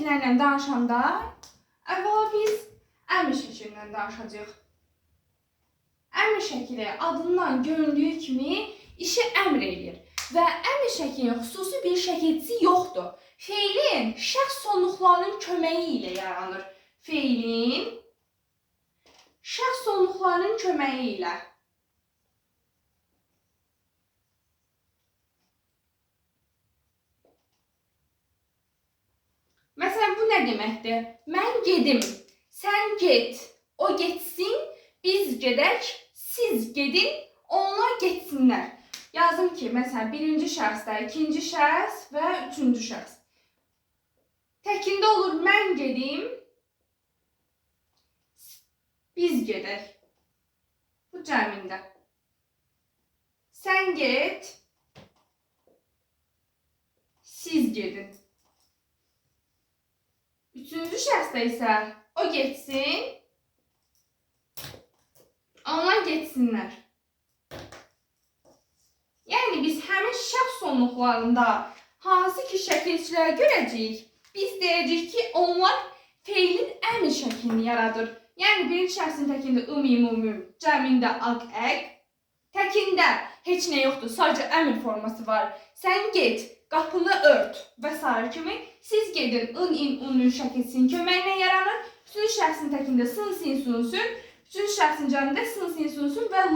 şəkillərlə danışanda əvvəla biz əmr şəklindən danışacağıq. Əmr şəkli adından göründüyü kimi işi əmr edir və əmr şəklinin xüsusi bir şəkilçisi yoxdur. Feilin şəxs sonluqlarının köməyi ilə yaranır. Feilin şəxs sonluqlarının köməyi ilə. Məsələn, bu nə deməkdir? Mən gedim, sən get, o getsin, biz gedək, siz gedin, onlar getsinlər. Yazım ki, məsələn, birinci şəxsdə, ikinci şəxs və üçüncü şəxs. Təkində olur mən gedim, biz gedək. Bu cəmində. Sən get, siz gedin. Üçüncü şəxsdə isə o getsin, onlar getsinlər. Yəni biz həmin şəxs sonluqlarında hansı ki şəkilçiləri görəcəyik, biz deyəcəyik ki, onlar feilin əmr şəklini yaradır. Yəni birinci şəxsin təkində ım, cəmində aq, əq, təkində heç nə yoxdur, sadəcə əmr forması var. Sən get, qapını ört və s. kimi siz gedin, ın, şəkilçisinin köməyinə yaranır. Üçüncü şəxsin təkində sın, sin, sun, sün. Üçüncü şəxsin cəmində sın, sin, sun, sün və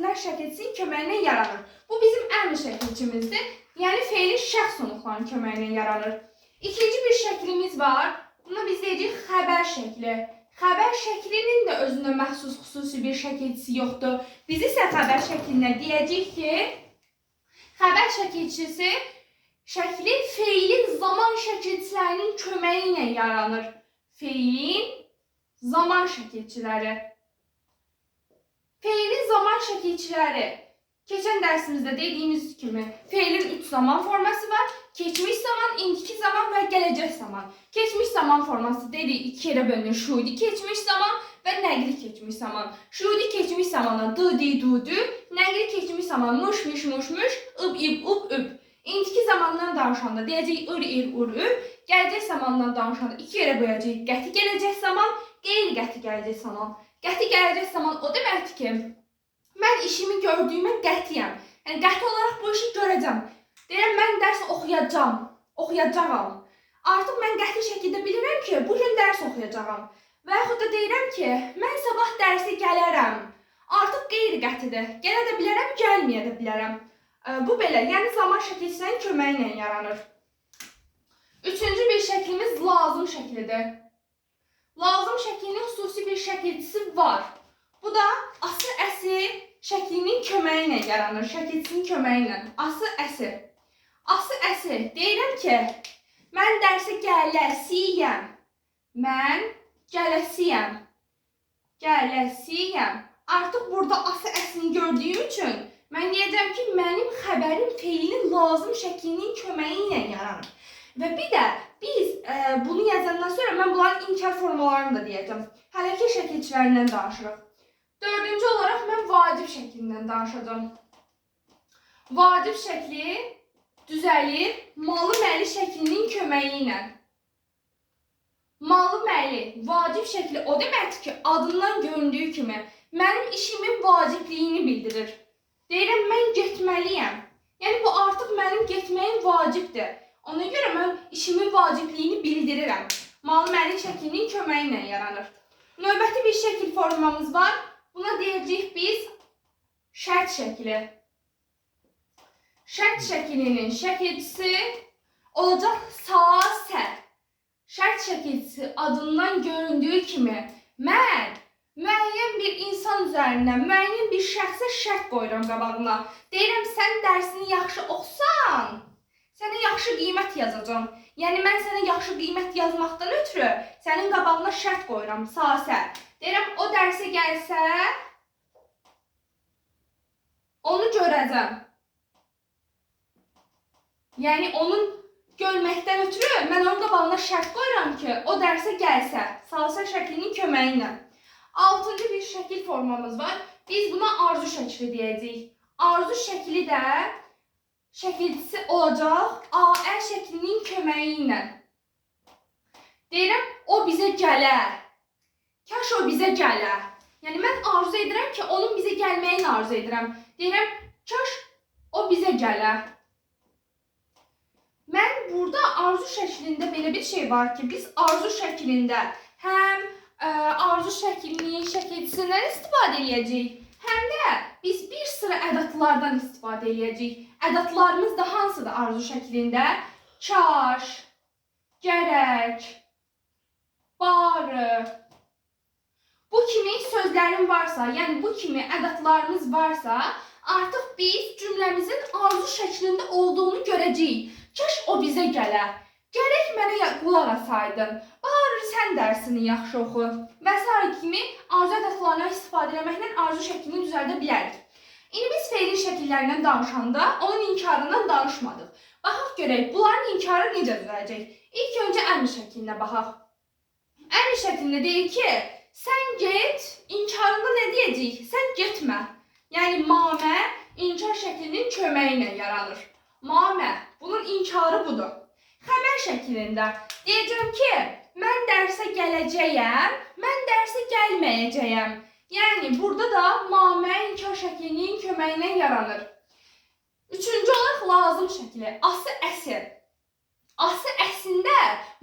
lə şəkilçisinin köməyinə yaranır. Bu bizim əmr şəkilçimizdir. Yəni feilin şəxs sonluqlarının köməyinə yaranır. İkinci bir şəklimiz var. Buna biz deyəcəyik xəbər şəkli. Xəbər şəklinin də özündə məxsus xüsusi bir şəkilçisi yoxdur. Biz isə xəbər şəklinə deyəcəyik ki, xəbər şəkilçisi şəkli feilin zaman şəkilçilərinin köməyi ilə yaranır. Feilin zaman şəkilçiləri. Feilin zaman şəkilçiləri. Keçən dərsimizdə dediyimiz kimi feilin 3 zaman forması var. Keçmiş zaman, indiki zaman və gələcək zaman. Keçmiş zaman forması dedik 2 yerə bölünür. Şuidi keçmiş zaman və nəqli keçmiş zaman. Şuidi keçmiş zamana dı, du, nəqli keçmiş zaman muş, ıb, ib, ub, üb. İndiki zamandan danışanda deyəcəyik ır, ir, ur, üb. Gələcək zamandan danışanda 2 yerə böləcəyik. Qəti gələcək zaman, qeyri-qəti gələcək zaman. Qəti gələcək zaman o deməkdir ki, mən işimi gördüyümə qətiyyəm. Yəni qəti olaraq bu işi görəcəm. Deyirəm, mən dərs oxuyacağam. Artıq mən qəti şəkildə bilirəm ki, bugün dərs oxuyacağam. Və yaxud da deyirəm ki, mən sabah dərsə gələrəm. Artıq qeyri-qətidir. Gələ də bilərəm, gəlməyə də bilərəm. Bu belə, yəni zaman şəkilçilərinin köməyi ilə yaranır. Üçüncü bir şəklimiz lazım şəklidir. Lazım şəklinin xüsusi bir şəkilçisi var. Bu da ası, əsi şəklinin köməyi ilə yaranır. Şəkilçisinin köməyi ilə. Ası, əsi. Ası, əsi. Deyirəm ki, mən dərsə gələsiyəm. Mən gələsiyəm. Gələsiyəm. Artıq burada ası, əsini gördüyüm üçün mən deyəcəm ki, mənim xəbərim feilin lazım şəklinin köməyi ilə yaranır. Və bir də biz bunu yazandan sonra mən bunların inkar formalarını da deyəcəm. Hələ ki şəkilçilərindən danışırıq. Dördüncü olaraq mən vacib şəklindən danışacağım. Vacib şəkli düzəlir malı-məli şəklinin köməyi ilə. Malı-məli, vacib şəkli o deməkdir ki, adından göründüyü kimi mənim işimin vacibliyini bildirir. Deyirəm, mən getməliyəm. Yəni, bu artıq mənim getməyim vacibdir. Ona görə mən işimin vacibliyini bildirirəm. Malı-məli şəklinin köməyi ilə yaranır. Növbəti bir şəkil formamız var. Buna deyəcəyik biz şərt şəkli. Şərt şəklinin şəkilçisi olacaq sa-sə. Şərt şəkilçisi adından göründüyü kimi mən müəyyən bir insan üzərindən müəyyən bir şəxsə şərt qoyuram qabağına. Deyirəm, sən dərsini yaxşı oxusan, sənə yaxşı qiymət yazacağam. Yəni, mən sənə yaxşı qiymət yazmaqdan ötürü sənin qabağına şərt qoyuram, sa-sə. Deyirəm, o dərsə gəlsə, onu görəcəm. Yəni, onun görməkdən ötürü mən onun qabağına şərt qoyuram ki, o dərsə gəlsə, sa-sə şəklinin köməyi ilə. Altıncı bir şəkil formamız var. Biz buna arzu şəkli deyəcəyik. Arzu şəkli də şəkilçisi olacaq AL şəklinin köməyi ilə. Deyirəm, o bizə gələr. Kaş o bizə gələr. Yəni mən arzu edirəm ki, onun bizə gəlməyini arzu edirəm. Deyirəm, kaş o bizə gələr. Mən burada arzu şəklində belə bir şey var ki, biz arzu şəklində həm arzu şəklinin şəkilçisindən istifadə edəcəyik, həm də biz bir sıra ədatlardan istifadə edəcəyik. Ədatlarımız da hansıdır arzu şəklində? Kaş, gərək, barı. Bu kimi sözlərin varsa, yəni bu kimi ədatlarımız varsa, artıq biz cümləmizin arzu şəklində olduğunu görəcəyik. Kaş o bizə gələr. Gərək mənə qulaq asaydın. Barı sən dərsini yaxşı oxu. Və s. kimi arzu ədatlarına istifadə etməklə arzu şəklini düzəldə bilərik. İndi biz feilin şəkillərindən danışanda onun inkarından danışmadıq. Baxaq görək, bunların inkarı necə düzələcək? İlk öncə əmr şəklinə baxaq. Əmr şəklində deyir ki, sən get, inkarında nə deyəcəyik? Sən getmə. Yəni mamə inkar şəklinin köməyi ilə yaranır. Mamə, bunun inkarı budur. Xəbər şəklində deyəcəm ki, mən dərsə gələcəyəm, mən dərsə gəlməyəcəyəm. Yəni burada da mamə inkar şəklinin köməyi ilə yaranır. Üçüncü olaraq lazım şəkli, ası əsil. Ası əslində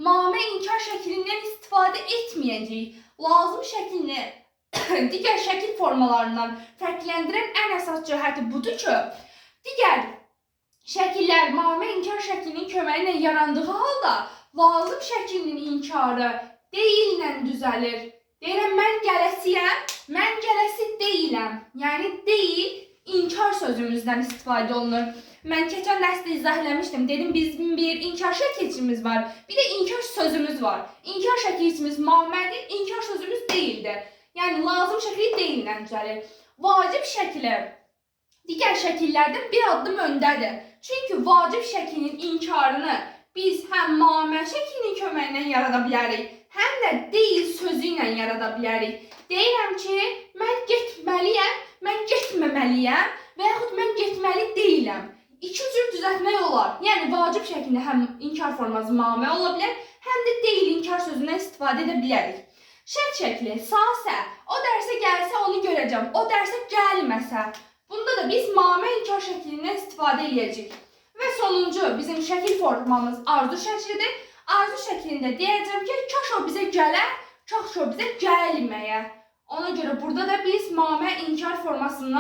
mamə inkar şəklindən istifadə etməyəcəyik. Lazım şəklini digər şəkil formalarından fərqləndirən ən əsas cəhəti budur ki, digər şəkillər mamə inkar şəklinin köməyi ilə yarandığı halda lazım şəklinin inkarı deyillə düzəlir. Deyirəm, mən gələsiyəm, mən gələsi deyiləm. Yəni deyil, inkar sözümüzdən istifadə olunur. Mən keçən dərsdə izah eləmişdim. Dedim, bizim bir inkar şəkilçimiz var, bir də inkar sözümüz var. İnkar şəkilçimiz mamədir, inkar sözümüz deyildir. Yəni lazım şəkli deyillə düzəlir. Vacib şəkli digər şəkillərdən bir addım öndədir. Çünki vacib şəklinin inkarını biz həm mamə şəklinin köməyi ilə yarada bilərik, həm də deyil sözü ilə yarada bilərik. Deyirəm ki, mən getməliyəm, mən getməməliyəm və yaxud mən getməli deyiləm. İki cür düzəltmək olar. Yəni vacib şəklində həm inkar forması mamə ola bilər, həm də deyil inkar sözündən istifadə edə bilərik. Şərt şəkli sasə, o dərsə gəlsə onu görəcəm, o dərsə gəlməsə. Bunda da biz mamə inkar şəklindən istifadə edəcəyik. Və sonuncu bizim şəkil formamız arzu şəklidir. Arzu şəklində deyəcəm ki, kaş o bizə gələr, kaş o bizə gəlməyə. Ona görə burada da biz mamə inkar formasından